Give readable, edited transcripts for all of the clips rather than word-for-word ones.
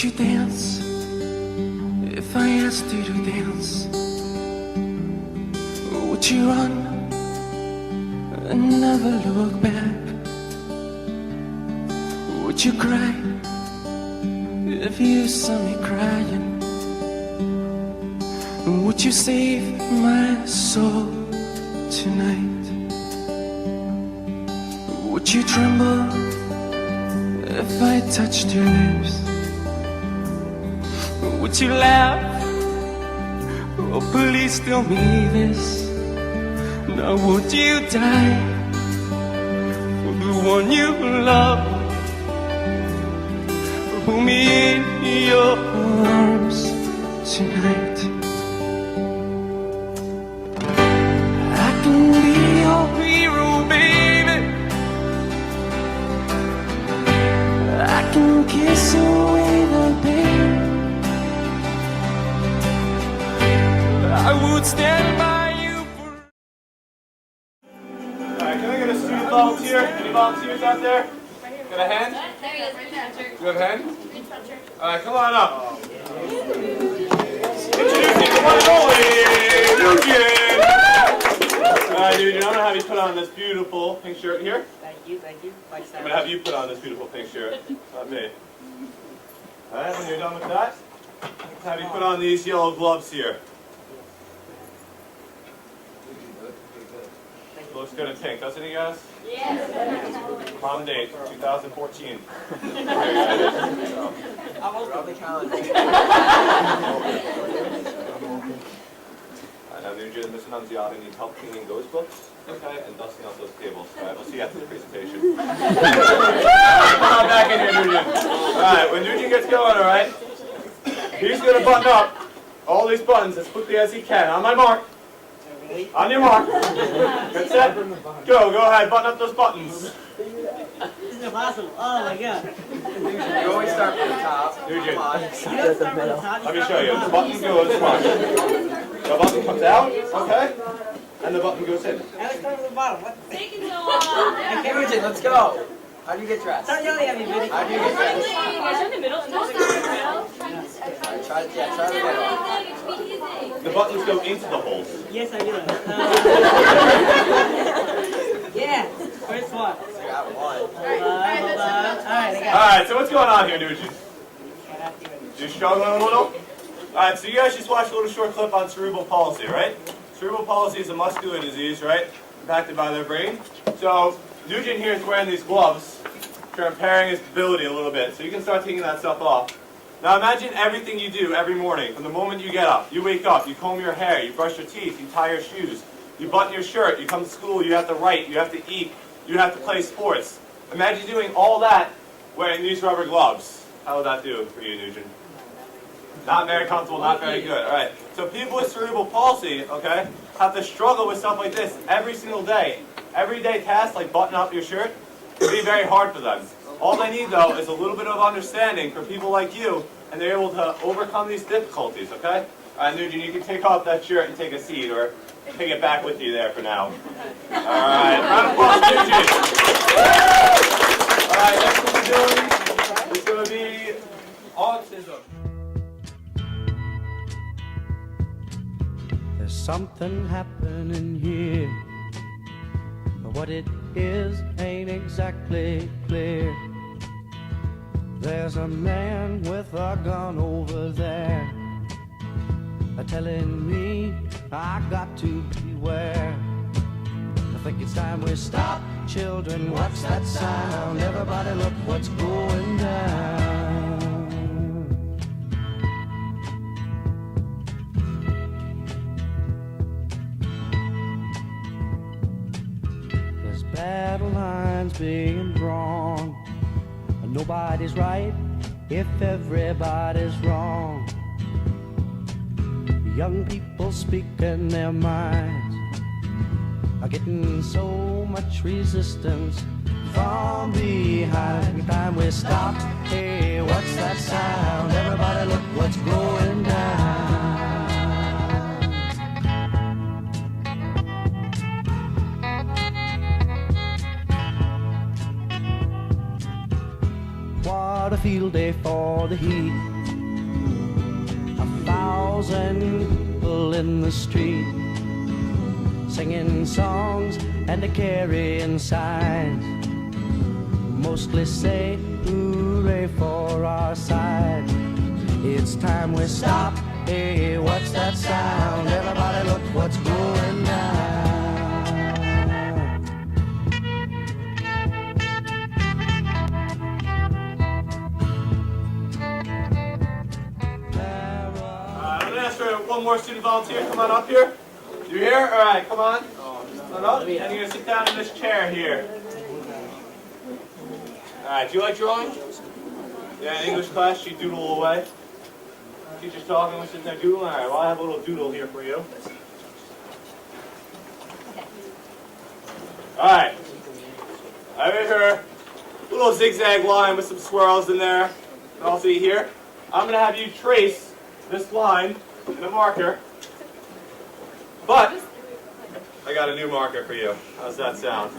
Would you dance if I asked you to dance? Would you run and never look back? Would you cry if you saw me crying? Would you save my soul tonight? Would you tremble if I touched your lips? Would you laugh? Oh, please tell me this. Now would you die for the one you love? Hold me in your arms tonight. I can be your hero, baby. I can kiss away the pain. I would stand by you for... Alright, can I get a student volunteer? Any volunteers out there? Got a hand? There he is, green sweatshirt. You have a hand? Green sweatshirt. Alright, come on up. Introducing the one and only Nugent! Alright, Nugent, I'm going to have you put on this beautiful pink shirt here. Thank you, thank you. I'm going to have you put on this beautiful pink shirt, not me. Alright, when you're done with that, I'll have you put on these yellow gloves here. Looks good in pink, doesn't he, guys? Yes. Prom date, 2014. I'm on the calendar. Now, Nugent and Mr. Nunziata need help cleaning those books, okay, and dusting out those tables. Alright, we'll see you after the presentation. Come on back in here, Nugent. Alright, when Nugent gets going, alright, he's going to button up all these buttons as quickly as he can. On my mark. On your mark. Get set. Go ahead, button up those buttons. This is impossible. Oh my god. You always start from the top. Nugent, You don't start from the top. let me show you. The button goes, watch. The button comes out, okay, and the button goes in. I always start from the bottom. What the Taking so long. I Nugent, let's go. How do you get dressed? Start yelling at me, baby. How do you get dressed? Is in the middle? No, it's in the middle. Try the middle. The buttons go into the holes. Yes, I do. Yeah. First one. I got one. Hold on. Alright, I got it. Alright, so what's going on here, Nugent? You struggling a little? Alright, so you guys just watched a little short clip on cerebral palsy, right? Cerebral palsy is a muscular disease, right? Impacted by their brain. So, Nugent here is wearing these gloves to impairing his ability a little bit. So you can start taking that stuff off. Now imagine everything you do every morning, from the moment you get up. You wake up, you comb your hair, you brush your teeth, you tie your shoes, you button your shirt, you come to school, you have to write, you have to eat, you have to play sports. Imagine doing all that wearing these rubber gloves. How would that do for you, Nugent? Not very comfortable, not very good. Alright, so people with cerebral palsy, okay, have to struggle with stuff like this every single day. Everyday tasks like button up your shirt can be very hard for them. All they need, though, is a little bit of understanding from people like you, and they're able to overcome these difficulties, okay? Alright, Nugent, you can take off that shirt and take a seat, or take it back with you there for now. Alright, round of applause, Nugent! Alright, next what we're doing is going to be autism. There's something happening here, but what it is ain't exactly clear. There's a man with a gun over there, telling me I got to beware. I think it's time we stop, children, what's that sound? Everybody look what's going down. There's battle lines being drawn, and nobody's right if everybody's wrong. Young people speaking their minds are getting so much resistance from behind. Every time we stop, hey, what's that sound? Everybody look what's going down. What what a field day for the heat. 1,000 people in the street, singing songs and carrying signs, mostly say hooray for our side. It's time we stop. Hey, what's that sound? Everybody look what's going down. I'm gonna ask for one more student volunteer. Come on up here. You here? All right, come on. Come on up. And you're gonna sit down in this chair here. All right. Do you like drawing? Yeah, in English class, you doodle away. Teacher's talking, we're sitting there doodling. All right. Well, I have a little doodle here for you. All right. Over here, a little zigzag line with some swirls in there. And I'll see here. I'm gonna have you trace this line in a marker, but I got a new marker for you. How's that sound?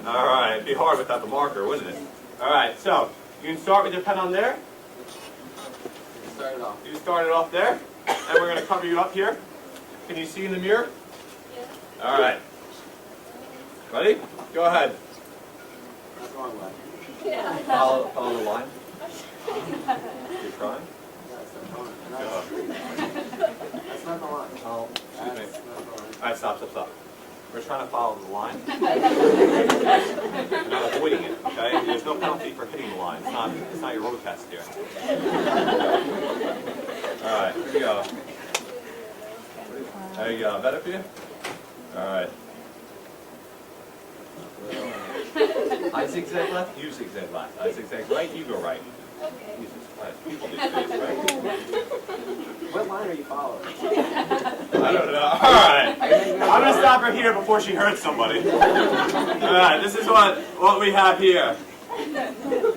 All right, it'd be hard without the marker, wouldn't it? All right, so you can start with your pen on there. You start it off there, and we're going to cover you up here. Can you see in the mirror? Yeah. All right. Ready? Go ahead. That's the wrong way. Yeah. Follow the line. You're trying? That's not the line. Oh, excuse me. That's not the line. All right, stop. We're trying to follow the line. We're not avoiding it, okay? There's no penalty for hitting the line. It's not your road test here. All right, here we go. There you go. Better for you? All right. I zigzag left, you zigzag left. I zigzag right, you go right. Jesus Christ, people do this, right? What line are you following? I don't know. All right. I'm going to stop her here before she hurts somebody. All right, this is what we have here.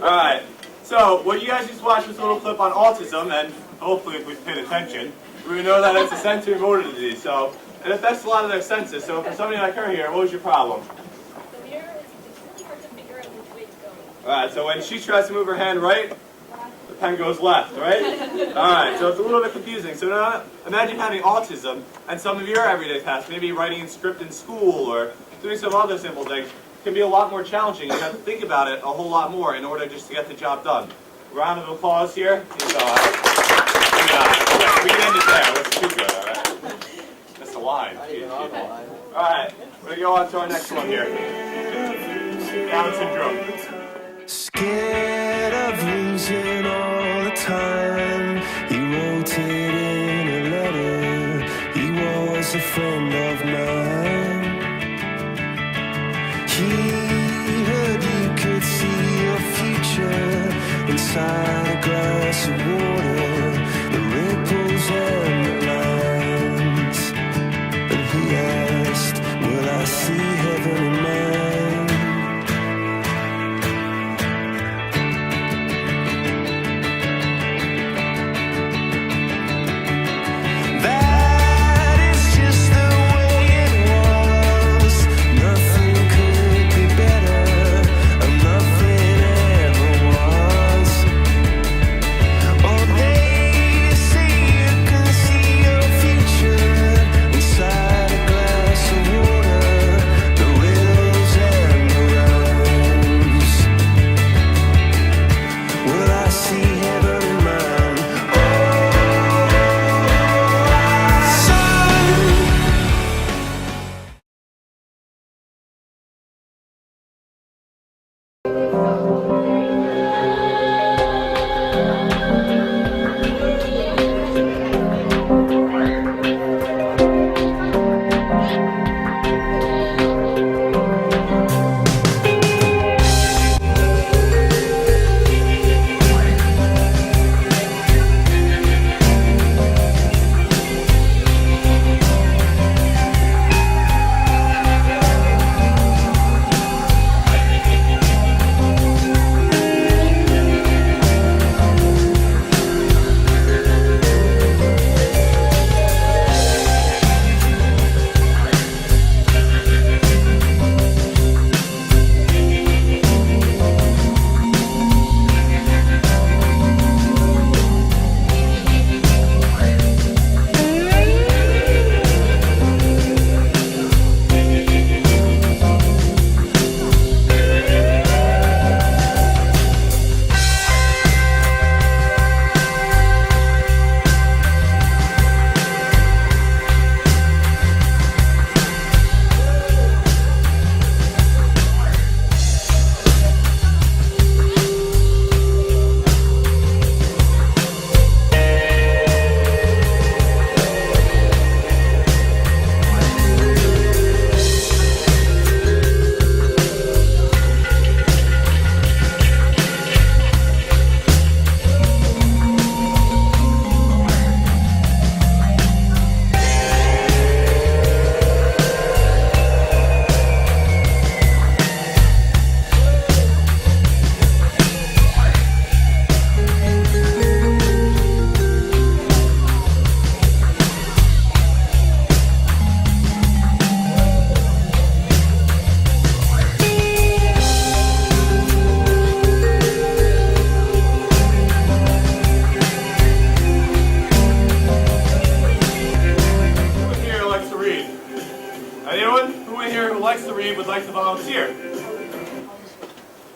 All right. So, what you guys just watched was a little clip on autism, and hopefully if we've paid attention, we know that it's a sensory motor disease, so it affects a lot of their senses. So for somebody like her here, what was your problem? The mirror is really hard to figure out which way to go. All right, so when she tries to move her hand right, the pen goes left, right? All right, so it's a little bit confusing. So now imagine having autism and some of your everyday tasks, maybe writing a script in school or doing some other simple things, can be a lot more challenging. You have to think about it a whole lot more in order just to get the job done. Round of applause here. We can end it there. That's too good, all right? That's the line. All right, we're going to go on to our next one here. Down syndrome. Scared of losing all the time. He wrote it in a letter. He was a friend of mine. He heard you could see your future inside a glass of water, the ripples and the lines. And he asked, will I see heaven in mine?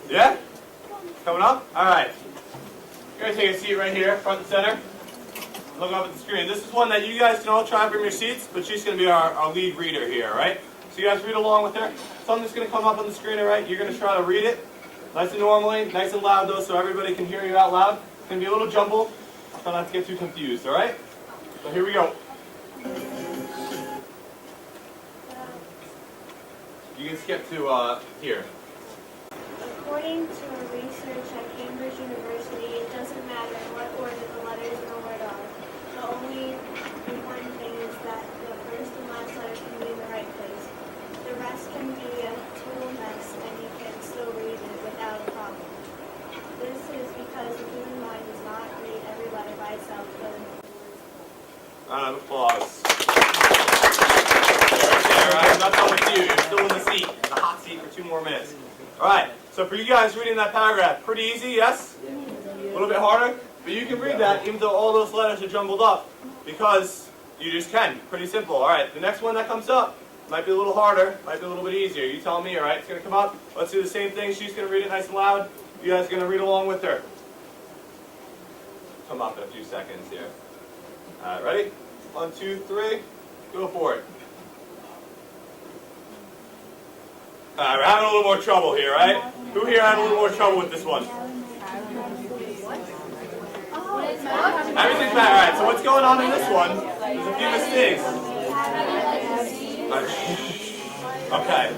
Yeah? Coming up? All right. You're going to take a seat right here, front and center. Look up at the screen. This is one that you guys can all try from your seats, but she's going to be our lead reader here, all right? So you guys read along with her. Something's going to come up on the screen, all right? You're going to try to read it. Nice and normally, nice and loud though, so everybody can hear you out loud. It's going to be a little jumbled. Try not to get too confused, all right? So here we go. You can skip to here. According to a research at Cambridge University, it doesn't matter in what order the letters in a word are. The only important thing is that the first and last letter can be in the right place. The rest can be a total mess, and you can still read it without a problem. This is because the human mind does not read every letter by itself, but in Round of applause. All right, I'm not done with you. You're still in the seat, the hot seat for 2 more minutes. All right, so for you guys reading that paragraph, pretty easy, yes? A little bit harder, but you can read that even though all those letters are jumbled up because you just can. Pretty simple. All right, the next one that comes up might be a little harder, might be a little bit easier. You tell me, all right? It's going to come up. Let's do the same thing. She's going to read it nice and loud. You guys are going to read along with her. Come up in a few seconds here. All right, ready? 1, 2, 3. Go for it. All right, we're having a little more trouble here, right? Who here had a little more trouble with this one? Everything's bad. All right, so what's going on in this one? There's a few mistakes. Okay.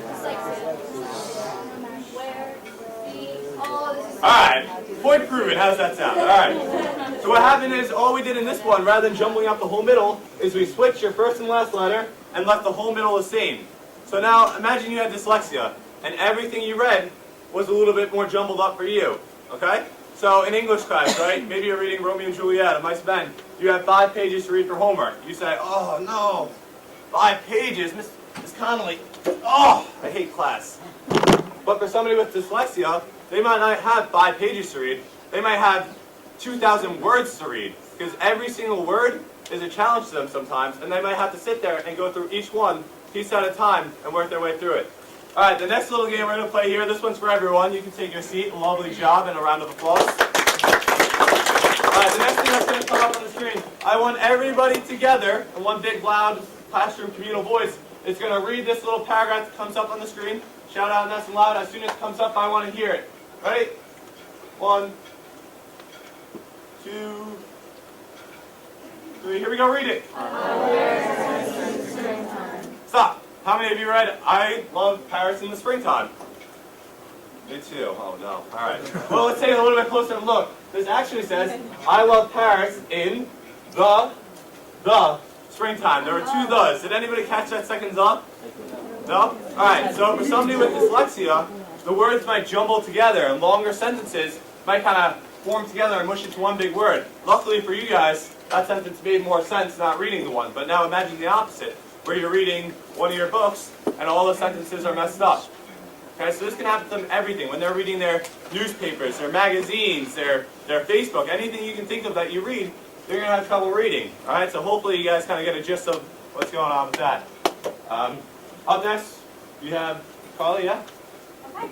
All right, point proven. How does that sound? All right. So what happened is all we did in this one, rather than jumbling up the whole middle, is we switched your first and last letter and left the whole middle the same. So now imagine you had dyslexia and everything you read was a little bit more jumbled up for you. Okay? So in English class, right? Maybe you're reading Romeo and Juliet, it might spend. You have 5 pages to read for homework. You say, oh no, 5 pages, Miss Connolly. Oh, I hate class. But for somebody with dyslexia, they might not have 5 pages to read. They might have 2,000 words to read. Because every single word is a challenge to them sometimes, and they might have to sit there and go through each one piece at a time and work their way through it. All right, the next little game we're going to play here, this one's for everyone. You can take your seat. Lovely job, and a round of applause. All right, the next thing that's going to come up on the screen, I want everybody together in one big, loud classroom communal voice. It's going to read this little paragraph that comes up on the screen. Shout out nice and loud. As soon as it comes up, I want to hear it. Ready? 1, 2, 3. Here we go. Read it. Stop. How many of you read, I love Paris in the springtime? Me too. Oh no. All right. Well, let's take a little bit closer look. This actually says, I love Paris in the springtime. There are 2 thes. Did anybody catch that second the? No? All right. So for somebody with dyslexia, the words might jumble together, and longer sentences might kind of form together and mush into one big word. Luckily for you guys, that sentence made more sense not reading the one. But now imagine the opposite, where you're reading one of your books and all the sentences are messed up. Okay, so this can happen to them everything. When they're reading their newspapers, their magazines, their Facebook, anything you can think of that you read, they're going to have trouble reading. All right, so hopefully you guys kind of get a gist of what's going on with that. Up next, you have Carly, yeah? Okay.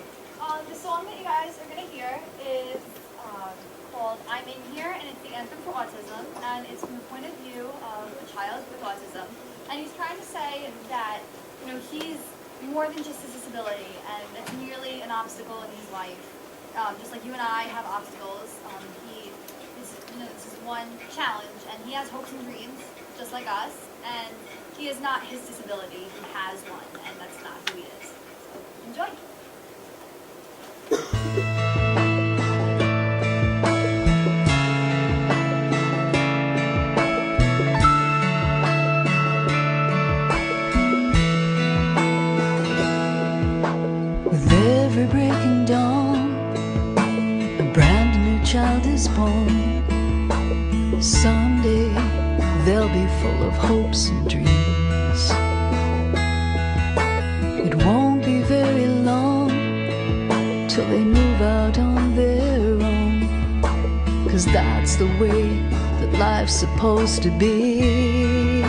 The song that you guys are going to hear is called I'm In Here, and it's the anthem for autism, and it's from the point of view of a child with autism. And he's trying to say that, you know, he's more than just a disability, and it's merely an obstacle in his life. Just like you and I have obstacles, this is one challenge, and he has hopes and dreams, just like us, and he is not his disability, he has one, and that's not who he is. So, enjoy! With every breaking dawn, a brand new child is born. Someday they'll be full of hopes and dreams. It won't be very long till they move out on their own, 'cause that's the way that life's supposed to be.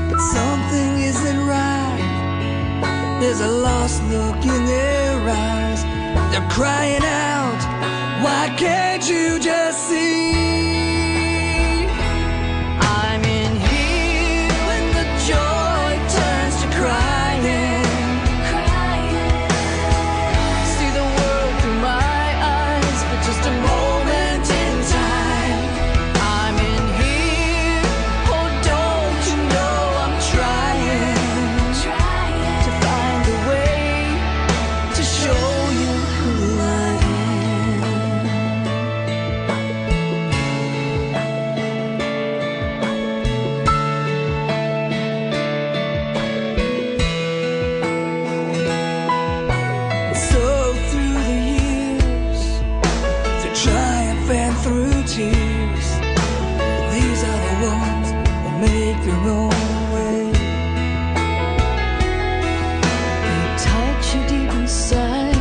But something isn't right. There's a lost look in their eyes. They're crying out, why can't you just see? I'm in here when the joy turns to crying. See the world through my eyes for just a moment in time. I'm in here, oh don't you know I'm trying to find a way to show you who I am. So through the years, through triumph and through tears, these are the ones that make their own way. They touch you deep inside,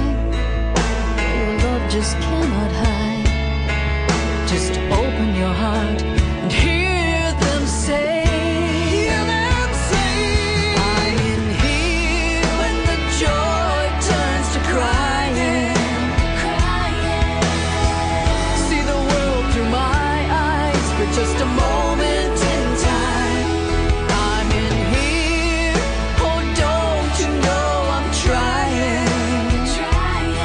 your love just cannot hide. Just open your heart and hear them say, I'm in here when the joy turns to crying. See the world through my eyes for just a moment in time. I'm in here, oh don't you know I'm trying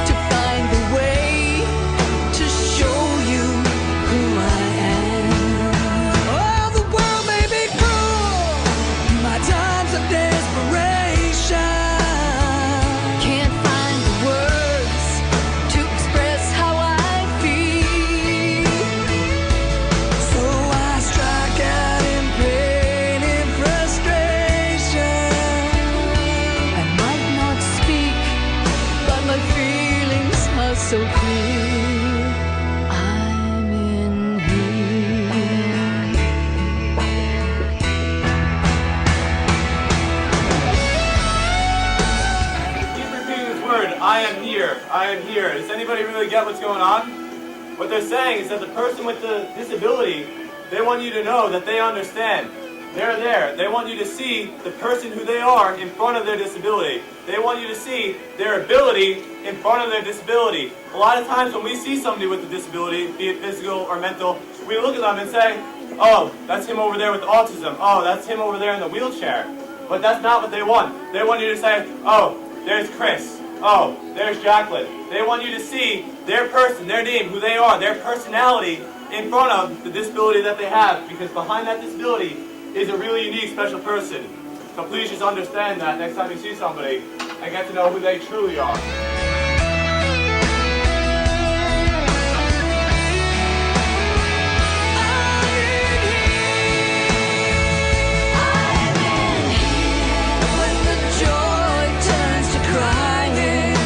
to find the way to show you who I am. Oh, the world may be cruel, my times of desperation. Can't find the words to express how I feel. So I strike out in pain and frustration. I might not speak, but my feelings are so clear. I'm in here. Keep repeating this word, I am here, I am here. Does anybody really get what's going on? What they're saying is that the person with the disability, they want you to know that they understand. They're there. They want you to see the person who they are in front of their disability. They want you to see their ability in front of their disability. A lot of times when we see somebody with a disability, be it physical or mental, we look at them and say, oh, that's him over there with autism. Oh, that's him over there in the wheelchair. But that's not what they want. They want you to say, oh, there's Chris. Oh, there's Jacqueline. They want you to see their person, their name, who they are, their personality in front of the disability that they have. Because behind that disability is a really unique, special person. So please just understand that next time you see somebody and get to know who they truly are. When the joy turns to crying,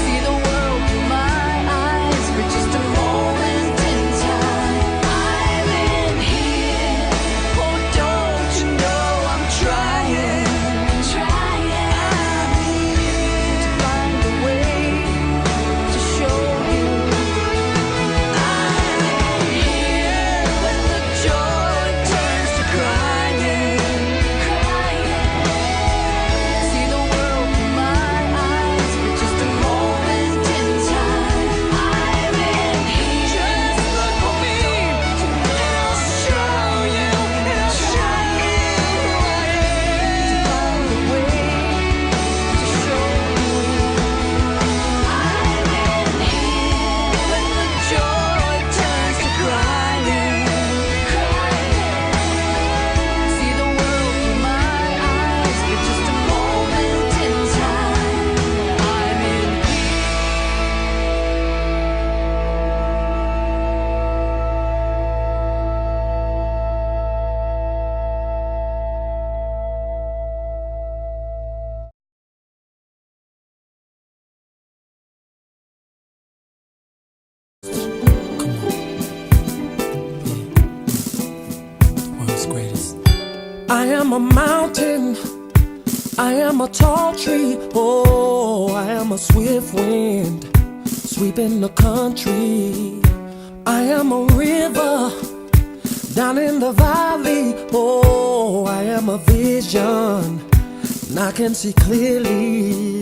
see the world through my eyes for just a moment in time. I'm in here, oh don't you know I'm trying to find a way to show you. I'm in here when the joy turns to crying. See the world through my eyes for just a moment in time. I'm in here. Just look for me, and I'll show you, and I'll show you who I am. To find a way to show you. I'm in here when the joy turns to crying. See the world through my eyes for just a moment in time. I'm in World's greatest. I am a mountain, I am a tall tree, oh, I am a swift wind, sweeping the country. I am a river, down in the valley, oh, I am a vision, and I can see clearly.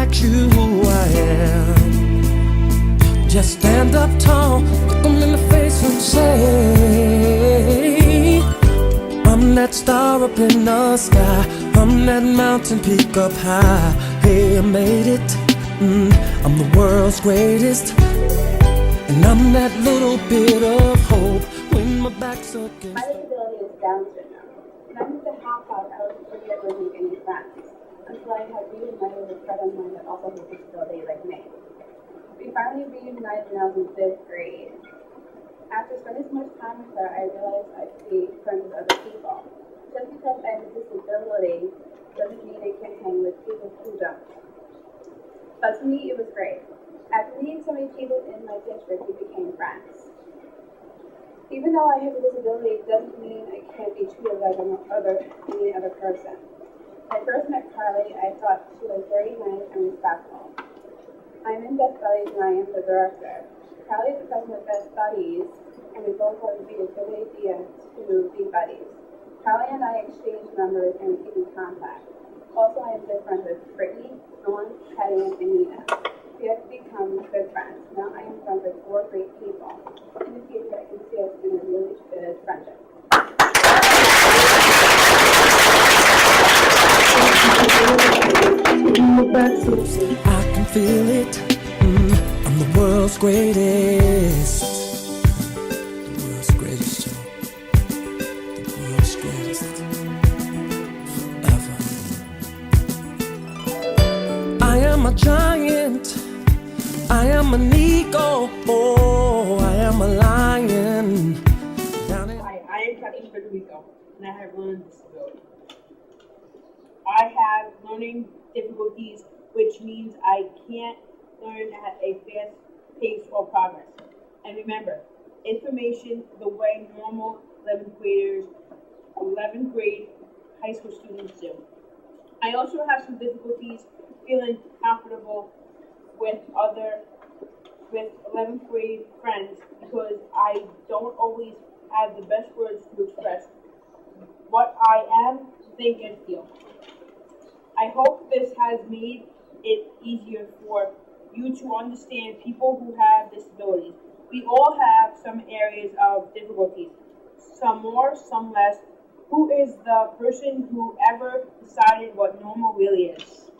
ask you who I am, just stand up tall, look them in the face and say, I'm that star up in the sky, I'm that mountain peak up high. Hey, I made it, I'm the world's greatest, and I'm that little bit of hope when my back's against. My disability is Down syndrome. When I moved to Hauppauge, I was pretty able to make any friends, until I had reunited with a friend of mine that also has a disability like me. We finally reunited when I was in 5th grade. After spending so much time with her, I realized I could be friends with other people. Just because I have a disability doesn't mean I can't hang with people who don't. But to me, it was great. After meeting so many people in my district, we became friends. Even though I have a disability, it doesn't mean I can't be treated like any other person. When I first met Carly, I thought she was very nice and respectful. I'm in Best Buddies and I am the director. Carly is the president of Best Buddies, and we both thought it would be a good idea to be buddies. Carly and I exchange numbers and we keep in contact. Also, I am good friends with Brittany, Dawn, Patty, and Nina. We have become good friends. Now I am friends with 4 great people. In the future, I can see us in a really good friendship. I can feel it, I'm the world's greatest. The world's greatest, Joe. The world's greatest. Forever. I am a giant, I am an eagle, oh, I am a lion. Hi, I am Captain Federico, and I have learning disability. I have learning difficulties, which means I can't learn at a fast pace or progress. And remember, information the way normal 11th grade high school students do. I also have some difficulties feeling comfortable with 11th grade friends because I don't always have the best words to express what I am, think, and feel. I hope this has made it easier for you to understand people who have disabilities. We all have some areas of difficulties, some more, some less. Who is the person who ever decided what normal really is?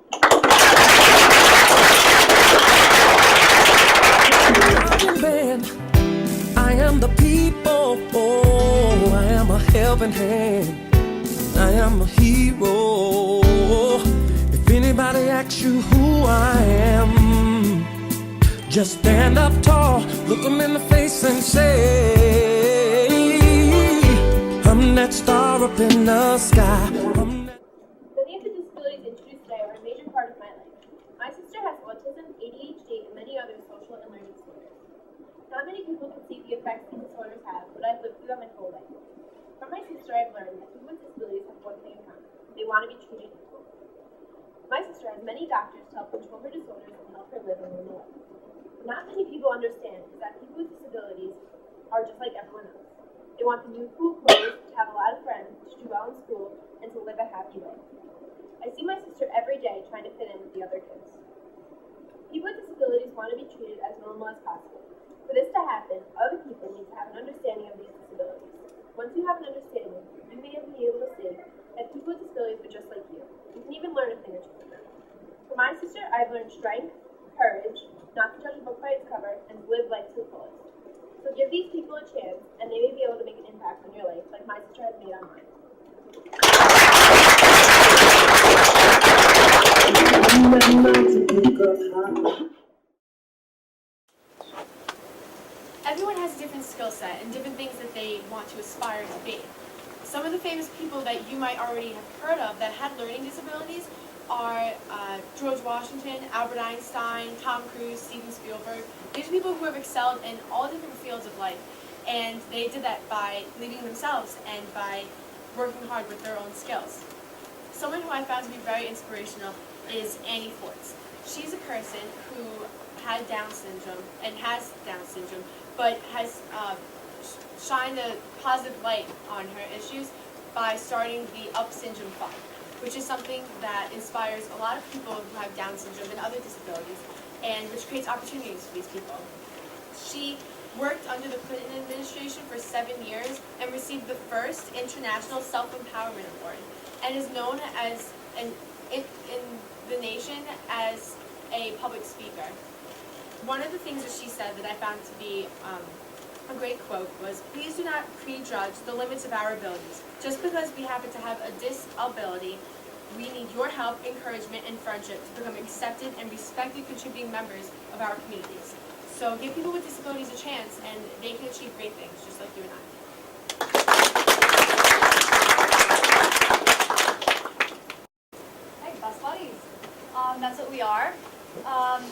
I am the people, oh, I am a helping hand, I am a hero. If anybody asks you who I am, just stand up tall, look them in the face and say, I'm that star up in the sky. Many of the disabilities introduced today are a major part of my life. My sister has autism, ADHD, and many other social and learning disorders. Not many people can see the effects these disorders have, but I've lived through them my whole life. From my sister, I've learned that people with disabilities have one thing in common. They want to be treated equally. My sister has many doctors to help control her disorders and help her live a normal life. What not many people understand is that people with disabilities are just like everyone else. They want the new cool clothes, to have a lot of friends, to do well in school, and to live a happy life. I see my sister every day trying to fit in with the other kids. People with disabilities want to be treated as normal as possible. For this to happen, other people need to have an understanding of these disabilities. Once you have an understanding, you may be able to see that people with disabilities are just like you. You can even learn a thing or two from them. For my sister, I've learned strength, courage, not to judge a book by its cover, and to live life to the fullest. So give these people a chance, and they may be able to make an impact on your life, like my sister has made on mine. Everyone has a different skill set and different things that they want to aspire to be. Some of the famous people that you might already have heard of that had learning disabilities are George Washington, Albert Einstein, Tom Cruise, Steven Spielberg. These are people who have excelled in all different fields of life, and they did that by leading themselves and by working hard with their own skills. Someone who I found to be very inspirational is Annie Forts. She's a person who had Down syndrome and has Down syndrome, but has shined a positive light on her issues by starting the Up Syndrome Fund. which is something that inspires a lot of people who have Down syndrome and other disabilities, and which creates opportunities for these people. She worked under the Clinton administration for 7 years and received the first International Self-Empowerment Award, and is known as in the nation as a public speaker. One of the things that she said that I found to be a great quote was, "Please do not prejudge the limits of our abilities. Just because we happen to have a disability, we need your help, encouragement, and friendship to become accepted and respected contributing members of our communities." So give people with disabilities a chance, and they can achieve great things, just like you and I. Hey, Best Buddies. That's what we are.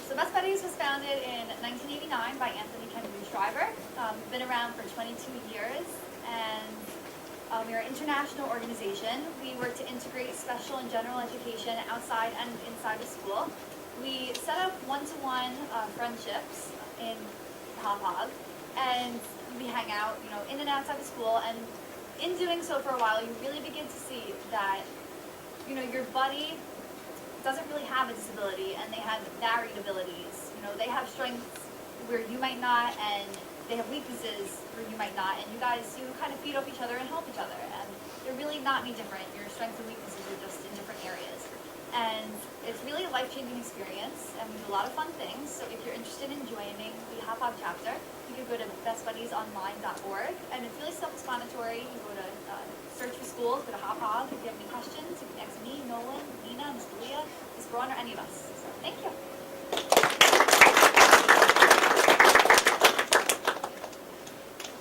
So Best Buddies was founded in 1989 by Anthony Kennedy Shriver. We've been around for 22 years, and we are an international organization. We work to integrate special and general education outside and inside the school. We set up one-to-one friendships in Hauppauge, and we hang out, in and outside the school. And in doing so for a while, you really begin to see that, your buddy doesn't really have a disability, and they have varied abilities. They have strengths where you might not, and they have weaknesses where you might not. And you guys, kind of feed off each other and help each other. And they're really not any different. Your strengths and weaknesses are just in different areas. And it's really a life-changing experience, and we do a lot of fun things. So if you're interested in joining the Hauppauge chapter, you can go to bestbuddiesonline.org, and it's really self-explanatory. You go to search for schools, go to Hauppauge. If you have any questions, you can ask me, Nolan, Nina, Ms. Leah, Ms. Braun, or any of us. So thank you.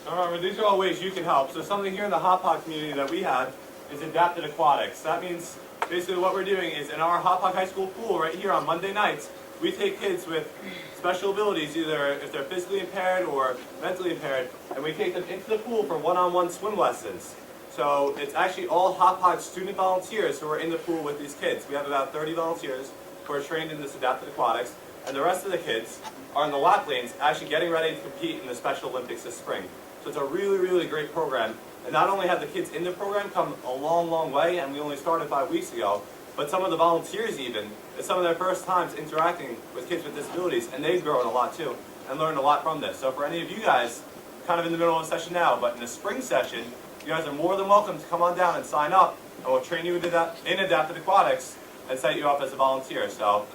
So remember, these are all ways you can help. So something here in the Hauppauge community that we have is adapted aquatics. That means basically what we're doing is in our Hauppauge High School pool right here on Monday nights, we take kids with special abilities, either if they're physically impaired or mentally impaired, and we take them into the pool for one-on-one swim lessons. So it's actually all Hauppauge student volunteers who are in the pool with these kids. We have about 30 volunteers who are trained in this adapted aquatics, and the rest of the kids are in the lap lanes actually getting ready to compete in the Special Olympics this spring. So it's a really, really great program. And not only have the kids in the program come a long, long way, and we only started 5 weeks ago, but some of the volunteers even, it's some of their first times interacting with kids with disabilities, and they've grown a lot too, and learned a lot from this. So for any of you guys, kind of in the middle of the session now, but in the spring session, you guys are more than welcome to come on down and sign up, and we'll train you in adapted aquatics and set you up as a volunteer. So,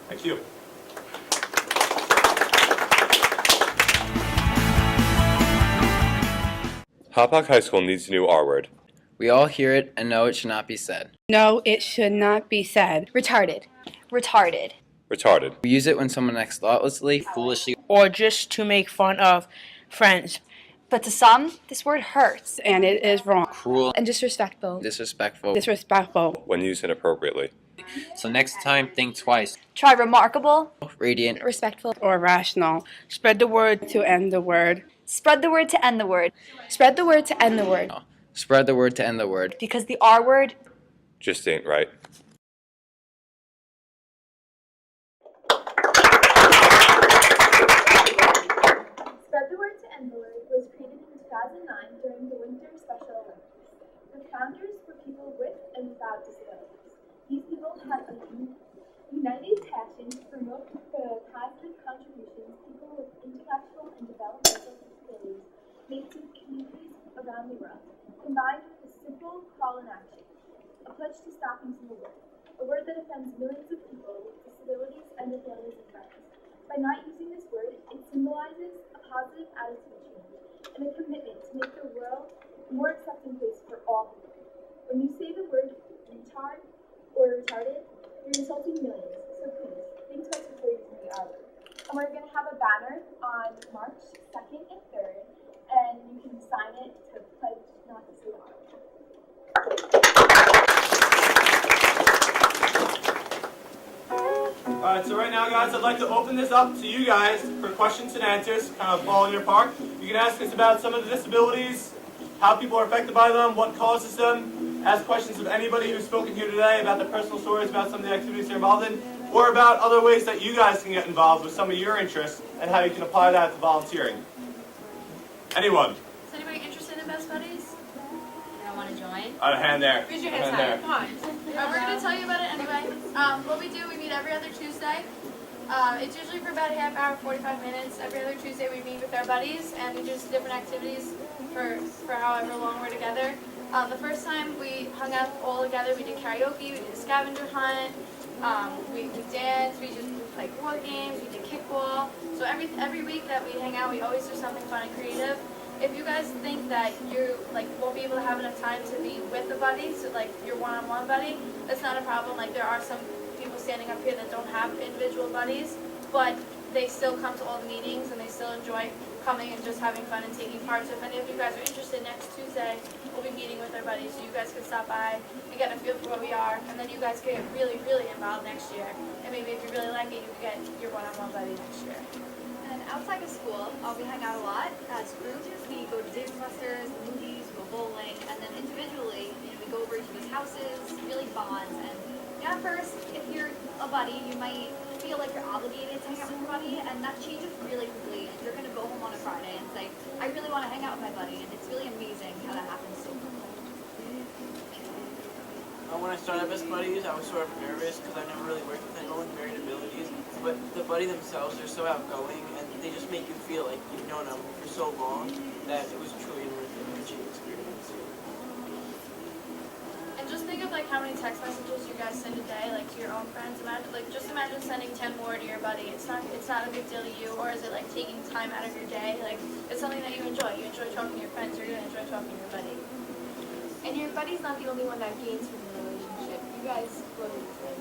thank you. Hauppauge High School needs a new R word. We all hear it and know it should not be said. No, it should not be said. Retarded. Retarded. Retarded. We use it when someone acts thoughtlessly, foolishly, Or just to make fun of friends. But to some, this word hurts. And it is wrong. cruel, And disrespectful. disrespectful. Disrespectful. When used inappropriately. So next time, think twice. Try remarkable. Radiant. Respectful. Or rational. Spread the word to end the word. Spread the word to end the word. Spread the word to end the word. Spread the word to end the word. Because the R word Just ain't right. Spread the Word to End the Word was created in 2009 during the Winter Special Olympics. The founders were people with and without disabilities. These people had a united passion to promote the positive contributions people with intellectual and developmental disabilities make to communities around the world, combined with a simple call and action, a pledge to stop using the word, a word that offends millions of people with disabilities and their families and friends. By not using this word, it symbolizes a positive attitude change and a commitment to make the world a more accepting place for all people. When you say the word retard or retarded, you're insulting millions, so please, think twice before using the R word. And we're going to have a banner on March 2nd and 3rd, and you can sign it to pledge not to say the R word. Alright, so right now, guys, I'd like to open this up to you guys for questions and answers, kind of following your part. You can ask us about some of the disabilities, how people are affected by them, what causes them, ask questions of anybody who's spoken here today about their personal stories, about some of the activities they're involved in, or about other ways that you guys can get involved with some of your interests and how you can apply that to volunteering. Anyone? Is anybody interested in Best Buddies? I don't want want to join? A hand there. Raise your A hands hand high. there. Come on. We're going to tell you about it anyway. What we do, we meet every other Tuesday. It's usually for about a half hour, 45 minutes. Every other Tuesday we meet with our buddies and we do different activities for however long we're together. The first time we hung out all together, we did karaoke, we did a scavenger hunt, we danced, we did like board games, we did kickball. So every week that we hang out, we always do something fun and creative. If you guys think that you won't be able to have enough time to be with a buddy, so like your one-on-one buddy, that's not a problem. Like there are some people standing up here that don't have individual buddies, but they still come to all the meetings and they still enjoy coming and just having fun and taking part. So if any of you guys are interested, next Tuesday we'll be meeting with our buddies, so you guys can stop by and get a feel for what we are, and then you guys can get really, really involved next year. And maybe if you really like it, you can get your one-on-one buddy next year. And outside of school, we hang out a lot as groups. We go to Dave & Buster's, the movies, we go bowling, and then individually, we go over each other's houses, really bonds. And at first, if you're a buddy, you might feel like you're obligated to hang out with your buddy, and that changes really quickly. And you're going to go home on a Friday and say, I really want to hang out with my buddy, and it's really amazing how that happens so quickly. When I started Best Buddies, I was sort of nervous because I never really worked with anyone with varied abilities. But the buddy themselves are so outgoing, and they just make you feel like you've known them for so long that it was truly an enriching experience. And just think of how many text messages you guys send a day, to your own friends. Just imagine sending 10 more to your buddy. It's not a big deal to you, or is it taking time out of your day? It's something that you enjoy. You enjoy talking to your friends. You're gonna enjoy talking to your buddy. And your buddy's not the only one that gains from the relationship. You guys grow into it.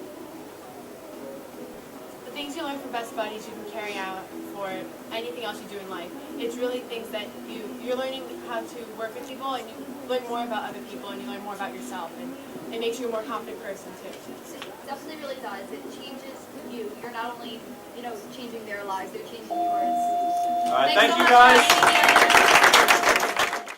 The things you learn from Best Buddies you can carry out for anything else you do in life. It's really things that you're learning how to work with people, and you learn more about other people, and you learn more about yourself, and it makes you a more confident person too. It definitely really does. It changes you. You're not only, changing their lives, they're changing yours. All right, Thanks thank so you much, guys.